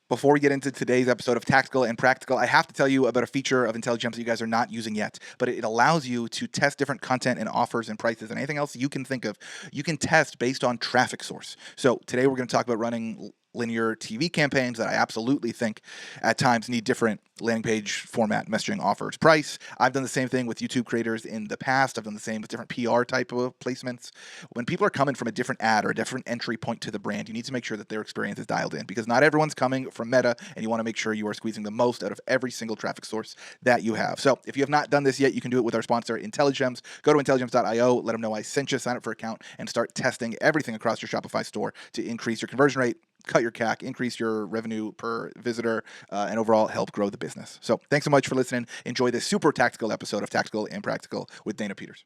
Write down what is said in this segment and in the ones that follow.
Before we get into today's episode of Tactical and Practical, I have to tell you about a feature of IntelliGems that you guys are not using yet, but it allows you to test different content and offers and prices and anything else you can think of. You can test based on traffic source. So today we're going to talk about running linear TV campaigns that I absolutely think at times need different landing page format, messaging, offers, price. I've done the same thing with YouTube creators in the past. I've done the same with different PR type of placements. When people are coming from a different ad or a different entry point to the brand, you need to make sure that their experience is dialed in, because not everyone's coming from Meta, and you want to make sure you are squeezing the most out of every single traffic source that you have. So if you have not done this yet, you can do it with our sponsor, IntelliGems. Go to intelligems.io, let them know I sent you, sign up for an account, and start testing everything across your Shopify store to increase your conversion rate, cut your CAC, increase your revenue per visitor, and overall help grow the business. So thanks so much for listening. Enjoy this super tactical episode of Tactical and Practical with Dana Peters.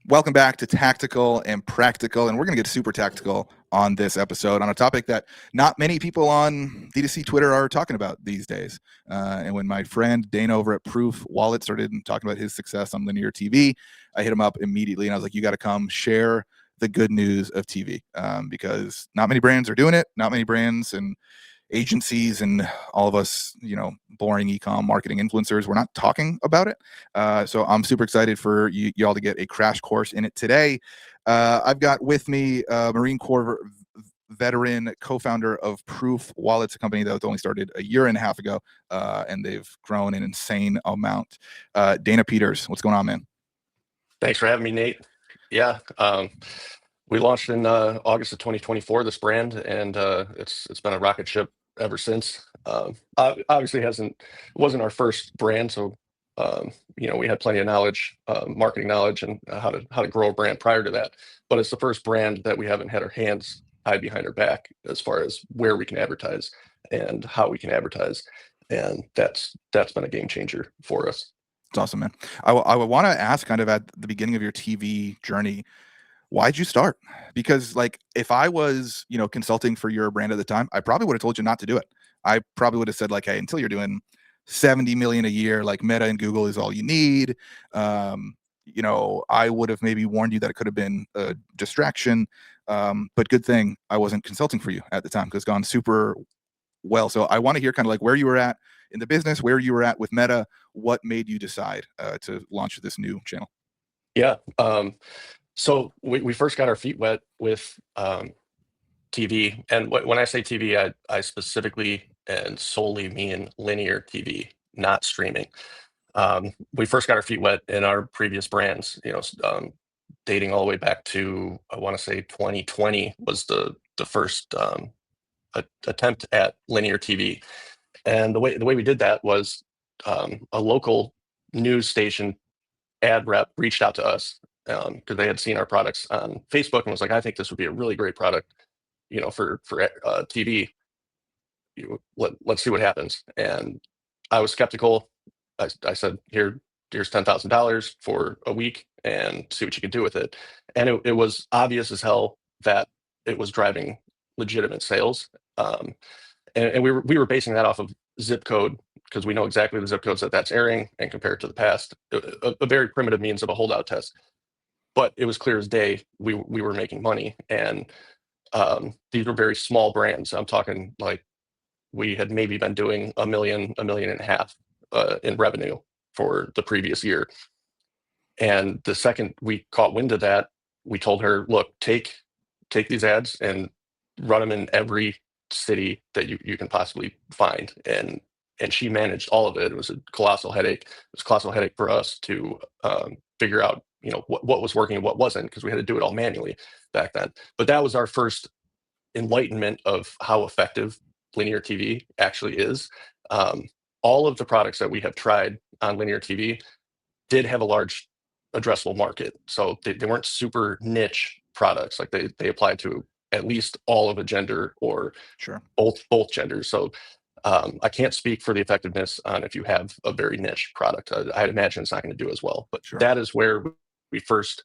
Welcome back to Tactical and Practical, and we're going to get super tactical on this episode on a topic that not many people on D2C Twitter are talking about these days. And when my friend Dana over at Proof Wallet started talking about his success on linear TV, I hit him up immediately, and I was like, you got to come share the good news of TV, because not many brands are doing it. Not many brands and agencies and all of us, boring e-com marketing influencers, we're not talking about it. So I'm super excited for y'all to get a crash course in it today. I've got with me Marine Corps veteran, co-founder of Proof Wallets, a company that was only started a year and a half ago, and they've grown an insane amount. Dana Peters, what's going on, man? Thanks for having me, Nate. Yeah, we launched in August of 2024, this brand, and it's been a rocket ship ever since. Obviously, wasn't our first brand, so we had plenty of knowledge, marketing knowledge, and how to grow a brand prior to that. But it's the first brand that we haven't had our hands tied behind our back as far as where we can advertise and how we can advertise, and that's been a game changer for us. It's awesome, man. I would want to ask, kind of at the beginning of your TV journey, why'd you start? Because if I was, consulting for your brand at the time, I probably would have told you not to do it. I probably would have said hey, until you're doing 70 million a year, Meta and Google is all you need. I would have maybe warned you that it could have been a distraction. But good thing I wasn't consulting for you at the time, because it's gone super well. So I want to hear kind of where you were at in the business, where you were at with Meta, what made you decide to launch this new channel? Yeah. So we first got our feet wet with TV. And when I say TV, I specifically and solely mean linear TV, not streaming. We first got our feet wet in our previous brands, dating all the way back to, I want to say 2020 was the first attempt at linear TV. And the way we did that was a local news station ad rep reached out to us because they had seen our products on Facebook and was like, I think this would be a really great product, for TV. Let's see what happens. And I was skeptical. I said, here's $10,000 for a week and see what you can do with it. And it was obvious as hell that it was driving legitimate sales. And we were basing that off of zip code, because we know exactly the zip codes that's airing, and compared to the past, a very primitive means of a holdout test. But it was clear as day we were making money, and these were very small brands. I'm talking we had maybe been doing $1 million, $1.5 million in revenue for the previous year. And the second we caught wind of that, we told her, look, take these ads and run them in every city that you can possibly find. And she managed all of it. It was a colossal headache. It was a colossal headache for us to figure out, what was working and what wasn't, because we had to do it all manually back then. But that was our first enlightenment of how effective linear TV actually is. All of the products that we have tried on linear TV did have a large addressable market. So they weren't super niche products. They applied to at least all of a gender, or Sure, both genders. So I can't speak for the effectiveness on if you have a very niche product. I'd imagine it's not going to do as well. But sure. that is where we first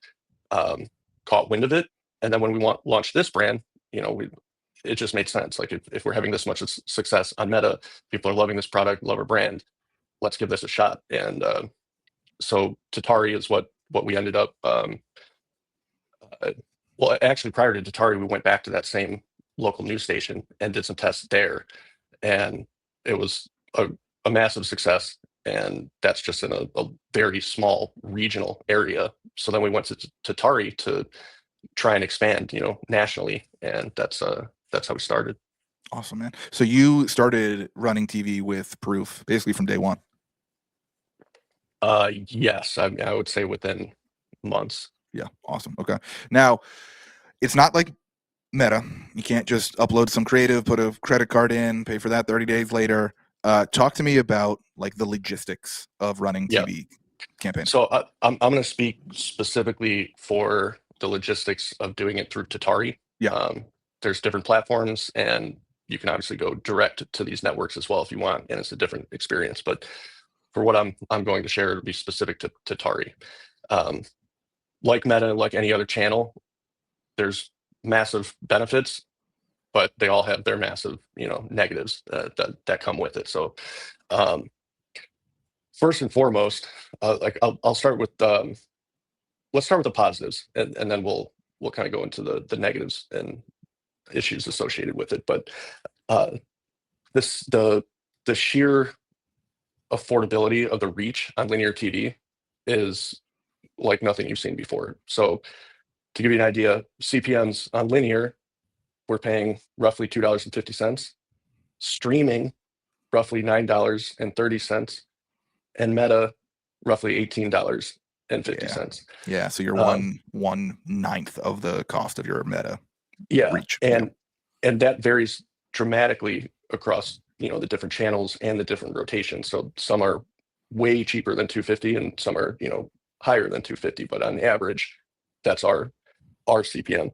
caught wind of it. And then when we launched this brand, it just made sense. If we're having this much success on Meta, people are loving this product, love our brand, let's give this a shot. And so Tatari is what we ended up. Well, actually, prior to Tatari, we went back to that same local news station and did some tests there. And it was a massive success. And that's just in a very small regional area. So then we went to Tari to try and expand, nationally. And that's how we started. Awesome, man. So you started running TV with Proof basically from day one. Yes, I would say within months. Yeah, awesome. Okay. Now, it's not like Meta. You can't just upload some creative, put a credit card in, pay for that 30 days later. Talk to me about like the logistics of running Yeah. TV campaigns. So I'm going to speak specifically for the logistics of doing it through Tatari. Yeah. There's different platforms, and you can obviously go direct to these networks as well if you want, and it's a different experience. But for what I'm going to share, it'll be specific to Tatari. Like Meta, like any other channel, there's massive benefits, but they all have their massive, negatives that come with it. So first and foremost, I'll start with let's start with the positives, and then we'll kind of go into the negatives and issues associated with it. But uh, the sheer affordability of the reach on linear TV is like nothing you've seen before. So to give you an idea, CPMs on linear, we're paying roughly $2.50, streaming roughly $9.30, and Meta roughly $18.50. Yeah. So you're one ninth of the cost of your Meta reach. And that varies dramatically across the different channels and the different rotations. So some are way cheaper than 250, and some are higher than 250. But on average, that's our CPM.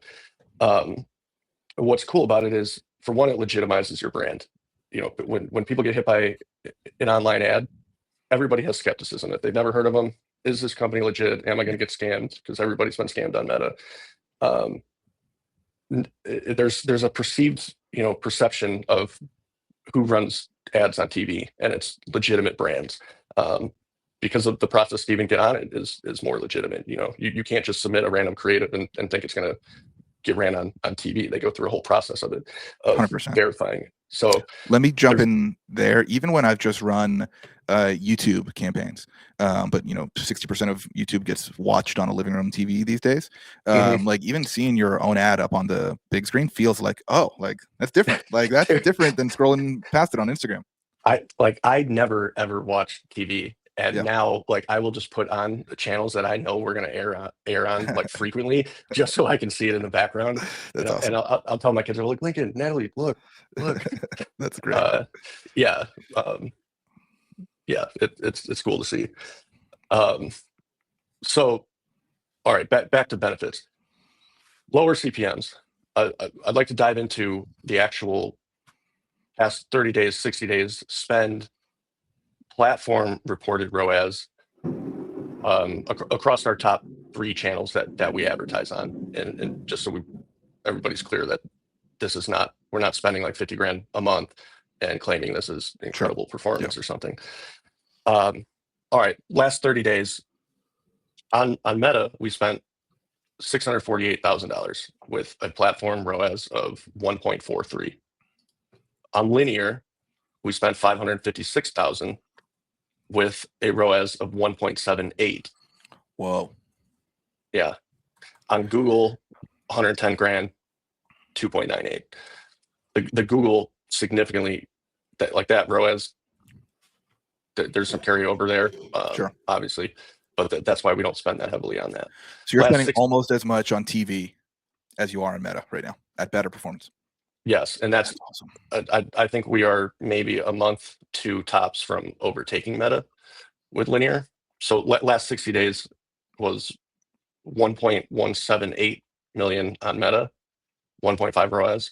What's cool about it is, for one, it legitimizes your brand. When people get hit by an online ad, everybody has skepticism. If they've never heard of them, is this company legit? Am I going to get scammed? Because everybody's been scammed on Meta. There's a perceived perception of who runs ads on TV, and it's legitimate brands. Because of the process to even get on it is more legitimate. You can't just submit a random creative and think it's going to get ran on TV. They go through a whole process of 100%. verifying it. So let me jump in there. Even when I've just run YouTube campaigns, but 60% of YouTube gets watched on a living room TV these days. Like even seeing your own ad up on the big screen feels like, oh, like that's different. Like that's different than scrolling past it on Instagram. I never ever watched TV. And now, like, I will just put on the channels that I know we're going to air on like frequently, just so I can see it in the background. That's awesome. And I'll tell my kids, "Look, Lincoln, Natalie, look." That's great. Yeah, it's cool to see. So, all right, back to benefits. Lower CPMs. I'd like to dive into the actual past 30 days, 60 days spend platform reported ROAS across our top 3 channels that we advertise on, and just so everybody's clear that we're not spending like 50 grand a month and claiming this is incredible performance or something. All right, last 30 days on Meta, we spent $648,000 with a platform ROAS of 1.43. On linear, we spent $556,000 with a ROAS of 1.78. Whoa. Yeah. On Google, 110 grand, 2.98. The Google significantly, that ROAS, there's some carryover there, obviously, but that's why we don't spend that heavily on that. So you're spending almost as much on TV as you are on Meta right now at better performance. Yes, and that's awesome. I think we are maybe a month to tops from overtaking Meta with linear. So last 60 days was 1.178 million on Meta, 1.5 ROAS.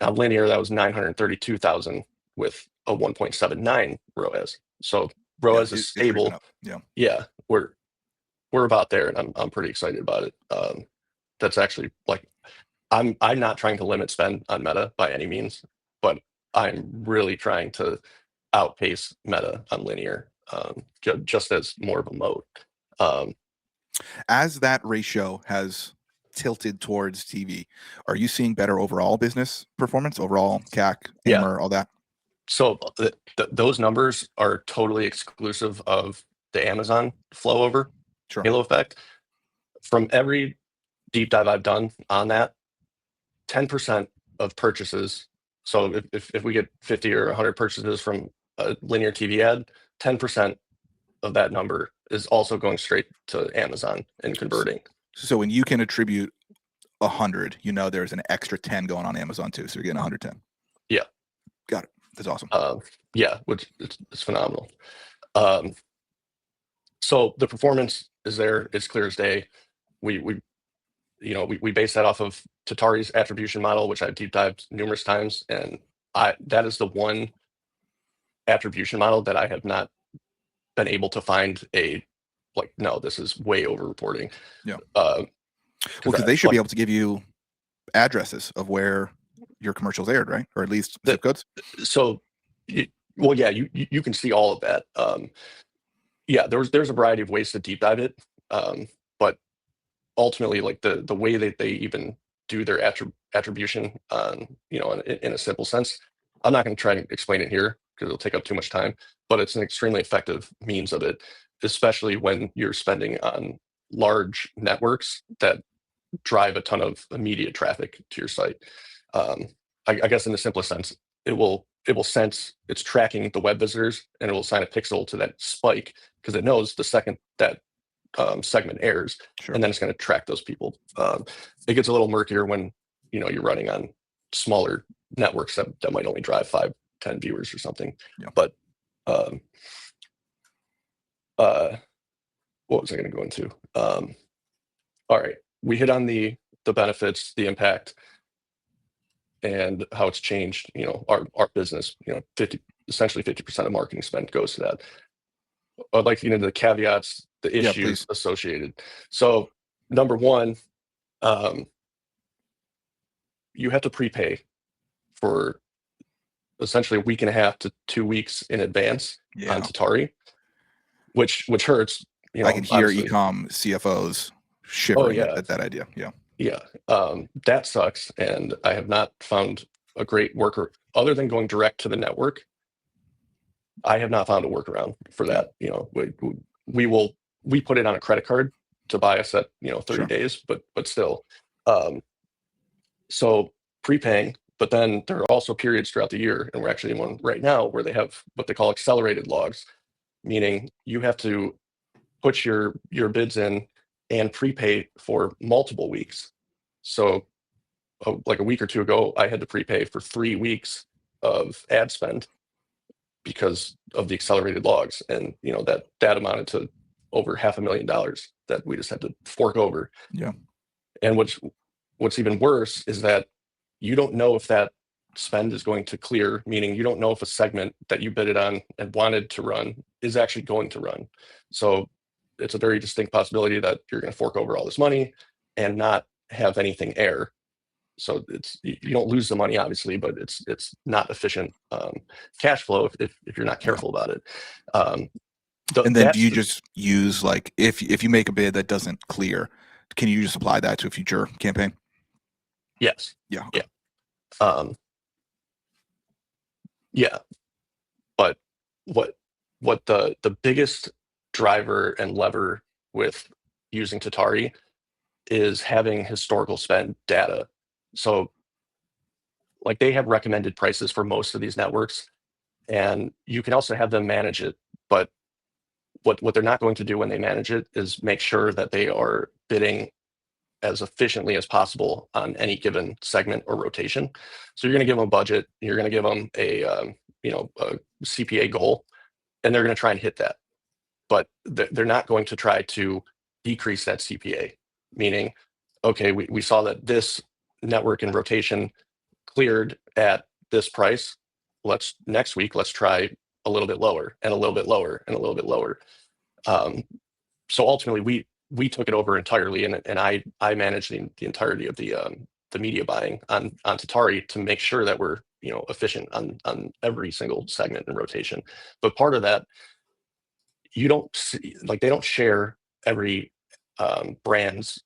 On linear, that was 932,000 with a 1.79 ROAS. So ROAS is stable. Yeah, we're about there, and I'm pretty excited about it. That's actually like, I'm not trying to limit spend on Meta by any means, but I'm really trying to outpace Meta on linear, just as more of a moat. As that ratio has tilted towards TV, are you seeing better overall business performance, overall CAC, AMR, all that? So those numbers are totally exclusive of the Amazon flow over Sure. halo effect. From every deep dive I've done on that, 10% of purchases. So if we get 50 or 100 purchases from a linear TV ad, 10% of that number is also going straight to Amazon and converting. So when you can attribute 100, there's an extra 10 going on Amazon too. So you're getting 110. Yeah. Got it. That's awesome. Yeah, which it's phenomenal. So the performance is there. It's clear as day. We base that off of Tatari's attribution model, which I've deep dived numerous times, and that is the one attribution model that I have not been able to find no, this is way over reporting. Yeah. Because they should be able to give you addresses of where your commercials aired, right? Or at least zip codes. So, you can see all of that. There's a variety of ways to deep dive it, but ultimately, like the way that they even do their attribution, in a simple sense, I'm not going to try to explain it here because it'll take up too much time. But it's an extremely effective means of it, especially when you're spending on large networks that drive a ton of immediate traffic to your site. I guess in the simplest sense, it will sense it's tracking the web visitors, and it will assign a pixel to that spike because it knows the second that segment airs, Sure. and then it's going to track those people. It gets a little murkier when you're running on smaller networks that might only drive 5-10 viewers or something. Yeah. But what was I going to go into? All right, we hit on the benefits, the impact, and how it's changed. Our business. Essentially 50% of marketing spend goes to that. I'd like to get into the caveats, the issues associated. So, number one, you have to prepay for essentially a week and a half to 2 weeks in advance on Tatari, which hurts. I can hear e-com CFOs shivering at that idea. Yeah, that sucks, and I have not found a great worker other than going direct to the network. I have not found a workaround for that. We put it on a credit card to buy us at 30 days, but still. So prepaying, but then there are also periods throughout the year, and we're actually in one right now where they have what they call accelerated logs, meaning you have to put your bids in and prepay for multiple weeks. So like a week or two ago, I had to prepay for 3 weeks of ad spend because of the accelerated logs, and that amounted to over $500,000 that we just had to fork over. Yeah. And what's even worse is that you don't know if that spend is going to clear, meaning you don't know if a segment that you bid it on and wanted to run is actually going to run. So it's a very distinct possibility that you're going to fork over all this money and not have anything air. So you don't lose the money, obviously, but it's not efficient cash flow if you're not careful about it. And then do you just use, like, if you make a bid that doesn't clear, can you just apply that to a future campaign? Yes. Yeah. Okay. Yeah. But what the biggest driver and lever with using Tatari is having historical spend data. So, like, they have recommended prices for most of these networks, and you can also have them manage it. But what they're not going to do when they manage it is make sure that they are bidding as efficiently as possible on any given segment or rotation. So you're going to give them a budget, you're going to give them a CPA goal, and they're going to try and hit that. But they're not going to try to decrease that CPA, meaning, okay, we saw that this network and rotation cleared at this price. Next week, let's try a little bit lower and a little bit lower and a little bit lower. So ultimately, we took it over entirely, and I managed the entirety of the media buying on Tatari to make sure that we're efficient on every single segment and rotation. But part of that, you don't see, like, they don't share every brand's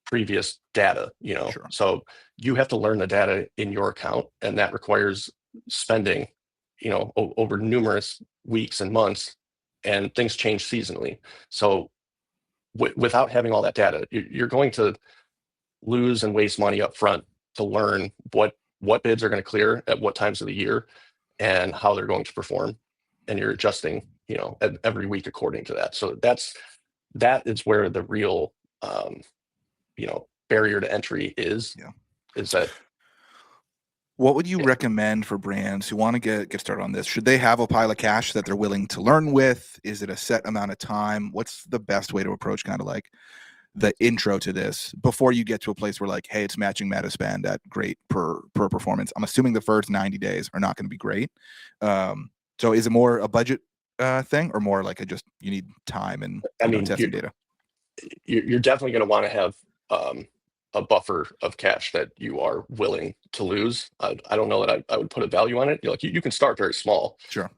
previous data, Sure. So you have to learn the data in your account, and that requires spending over numerous weeks and months, and things change seasonally. So without having all that data, you're going to lose and waste money up front to learn what bids are going to clear at what times of the year and how they're going to perform, and you're adjusting every week according to that. So that is where the real barrier to entry is. Yeah. Is that What would you recommend for brands who want to get started on this? Should they have a pile of cash that they're willing to learn with? Is it a set amount of time? What's the best way to approach kind of like the intro to this before you get to a place where like, hey, it's matching meta spend at great per performance? I'm assuming the first 90 days are not going to be great. So is it more a budget thing, or more like you need time and testing data? You're definitely going to want to have a buffer of cash that you are willing to lose. I don't know that I would put a value on it. You can start very small. Sure.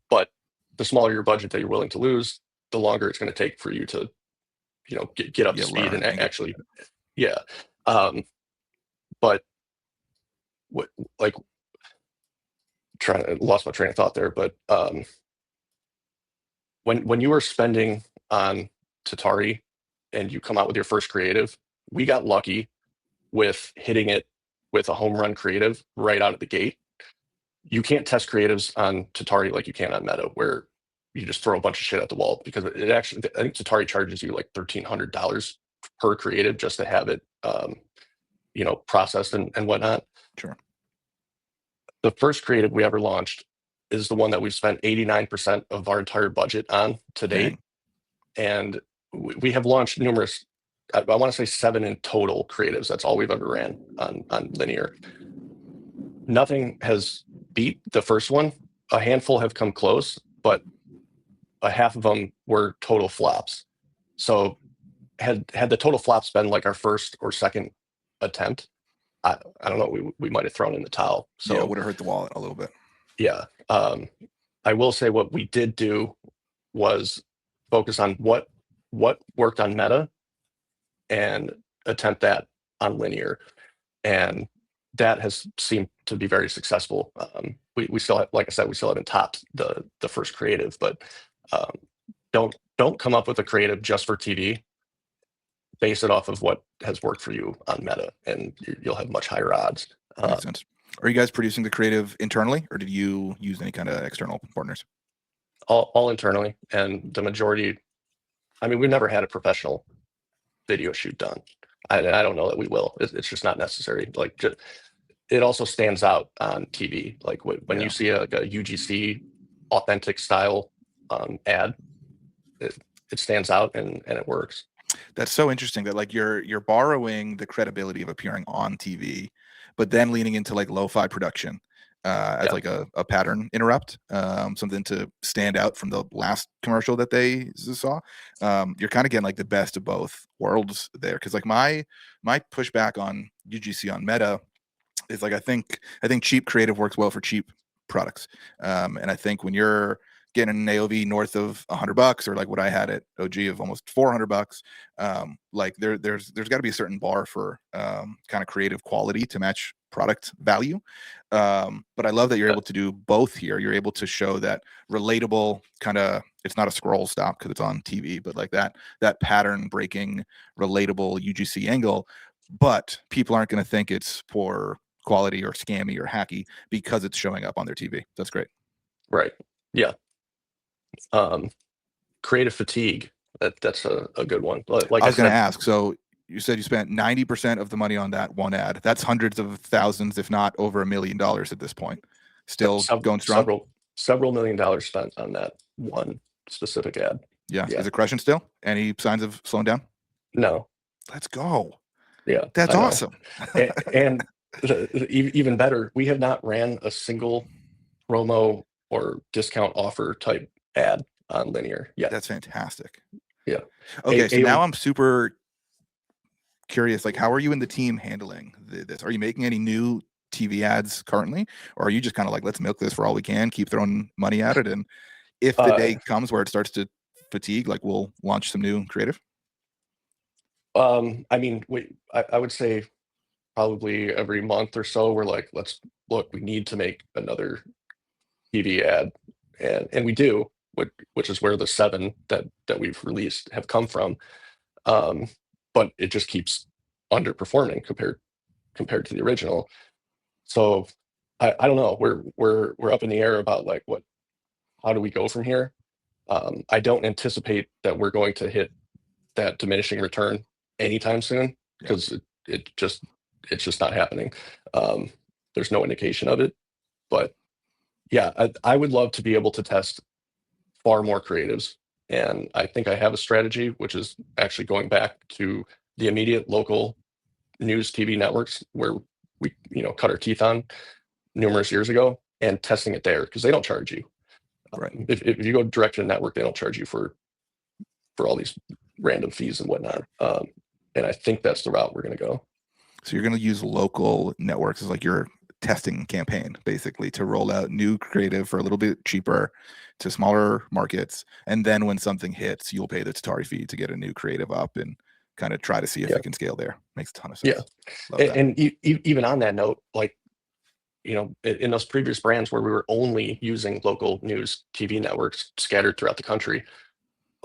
But the smaller your budget that you're willing to lose, the longer it's going to take for you to, get up to speed and actually, yeah. But lost my train of thought there. But when you are spending on Tatari and you come out with your first creative, we got lucky with hitting it with a home run creative right out of the gate. You can't test creatives on Tatari like you can on Meta, where you just throw a bunch of shit at the wall, because it actually, I think Tatari charges you like $1,300 per creative just to have it, processed and whatnot. Sure. The first creative we ever launched is the one that we've spent 89% of our entire budget on to date. And we have launched numerous, I want to say 7 in total creatives. That's all we've ever ran on linear. Nothing has beat the first one. A handful have come close, but a half of them were total flops. So had the total flops been like our first or second attempt, I don't know, we might have thrown in the towel. So it would have hurt the wallet a little bit. Yeah. I will say what we did do was focus on what worked on Meta and attempt that on linear. And that has seemed to be very successful. We still have, like I said, we still haven't topped the first creative, but don't come up with a creative just for TV. Base it off of what has worked for you on Meta, and you'll have much higher odds. Makes sense. Are you guys producing the creative internally, or did you use any kind of external partners? All internally, and the majority. I mean, we've never had a professional video shoot done. I don't know that we will. It's just not necessary. It also stands out on TV. Like when you see a UGC authentic style ad, it stands out and it works. That's so interesting that like you're borrowing the credibility of appearing on TV, but then leaning into like lo-fi production as like a pattern interrupt, something to stand out from the last commercial that they saw. You're kind of getting like the best of both worlds there. Cause like my pushback on UGC on Meta is like, I think cheap creative works well for cheap products. And I think when you're getting an AOV north of $100, or like what I had at OG of almost $400, like there's got to be a certain bar for kind of creative quality to match product value. But I love that you're able to do both here. You're able to show that relatable kind of, it's not a scroll stop because it's on TV, but like that pattern breaking relatable UGC angle, but people aren't going to think it's poor quality or scammy or hacky because it's showing up on their TV. That's great. Right. Yeah. Creative fatigue. That's a good one. Like I was going to ask. So you said you spent 90% of the money on that one ad. That's hundreds of thousands, if not over $1 million at this point. Still going strong. Several $1 million spent on that one specific ad. Yeah. Is it crushing still? Any signs of slowing down? No. Let's go. Yeah. That's awesome. and even better, we have not ran a single promo or discount offer type ad on linear yet. That's fantastic. Yeah. Okay. So now I'm super curious, like, how are you and the team handling this? Are you making any new TV ads currently, or are you just kind of like, let's milk this for all we can, keep throwing money at it, and if the day comes where it starts to fatigue, like we'll launch some new creative? I mean, I would say probably every month or so we're like, let's look, we need to make another TV ad, and we do, which is where the 7 that we've released have come from. But it just keeps underperforming compared to the original. So I don't know. We're up in the air about like how do we go from here? I don't anticipate that we're going to hit that diminishing return anytime soon because it's just not happening. There's no indication of it, but yeah, I would love to be able to test far more creatives, and I think I have a strategy, which is actually going back to the immediate local news TV networks where we cut our teeth on numerous years ago and testing it there because they don't charge you. Right. If you go direct to the network, they don't charge you for all these random fees and whatnot. And I think that's the route we're going to go. So you're going to use local networks as like your testing campaign, basically, to roll out new creative for a little bit cheaper to smaller markets. And then when something hits, you'll pay the Tatari fee to get a new creative up and kind of try to see if it can scale there. Makes a ton of sense. Yeah. And even on that note, like, in those previous brands where we were only using local news TV networks scattered throughout the country,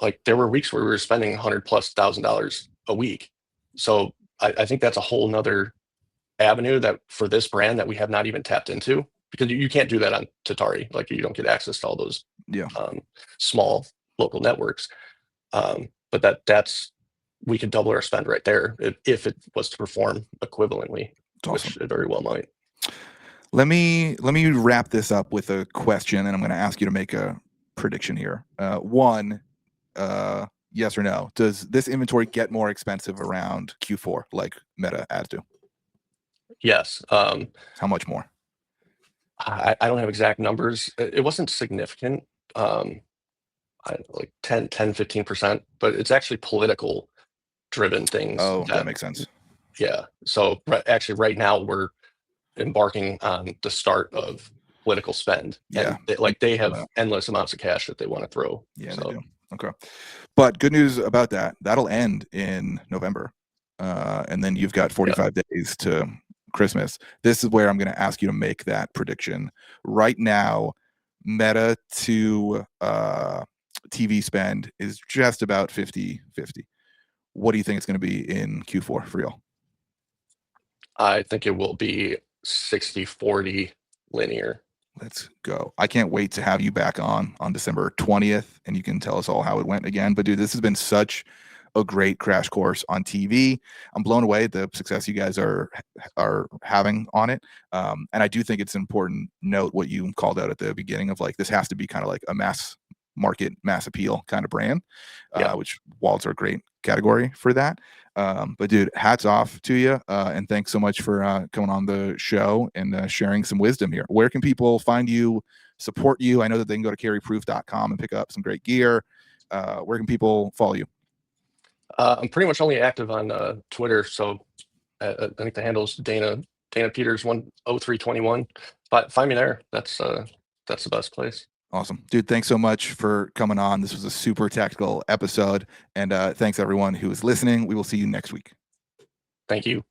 like there were weeks where we were spending $100,000+ a week. So I think that's a whole nother avenue that for this brand that we have not even tapped into, because you can't do that on Tatari. Like you don't get access to all those small local networks. But that's we could double our spend right there if it was to perform equivalently, which it very well might. Let me wrap this up with a question, and I'm going to ask you to make a prediction here. One, yes or no? Does this inventory get more expensive around Q4 like Meta ads do? Yes. How much more? I don't have exact numbers. It wasn't significant, like 10, 15%, but it's actually political driven things. Oh, that makes sense. Yeah. So actually right now we're embarking on the start of political spend. Yeah. And they have endless amounts of cash that they want to throw. Yeah, so. They do. Okay. But good news about that. That'll end in November. And then you've got 45 days to Christmas. This is where I'm going to ask you to make that prediction. Right now, Meta to TV spend is just about 50-50. What do you think it's going to be in Q4 for real? I think it will be 60-40 linear. Let's go. I can't wait to have you back on December 20th, and you can tell us all how it went again. But dude, this has been such a great crash course on TV. I'm blown away at the success you guys are having on it. And I do think it's important note what you called out at the beginning of like, this has to be kind of like a mass market, mass appeal kind of brand, which wallets are a great category for that. But dude, hats off to you. And thanks so much for coming on the show and sharing some wisdom here. Where can people find you, support you? I know that they can go to carryproof.com and pick up some great gear. Where can people follow you? I'm pretty much only active on Twitter. So I think the handle is Dana Peters 10321. But find me there. That's the best place. Awesome. Dude, thanks so much for coming on. This was a super tactical episode. And thanks everyone who is listening. We will see you next week. Thank you.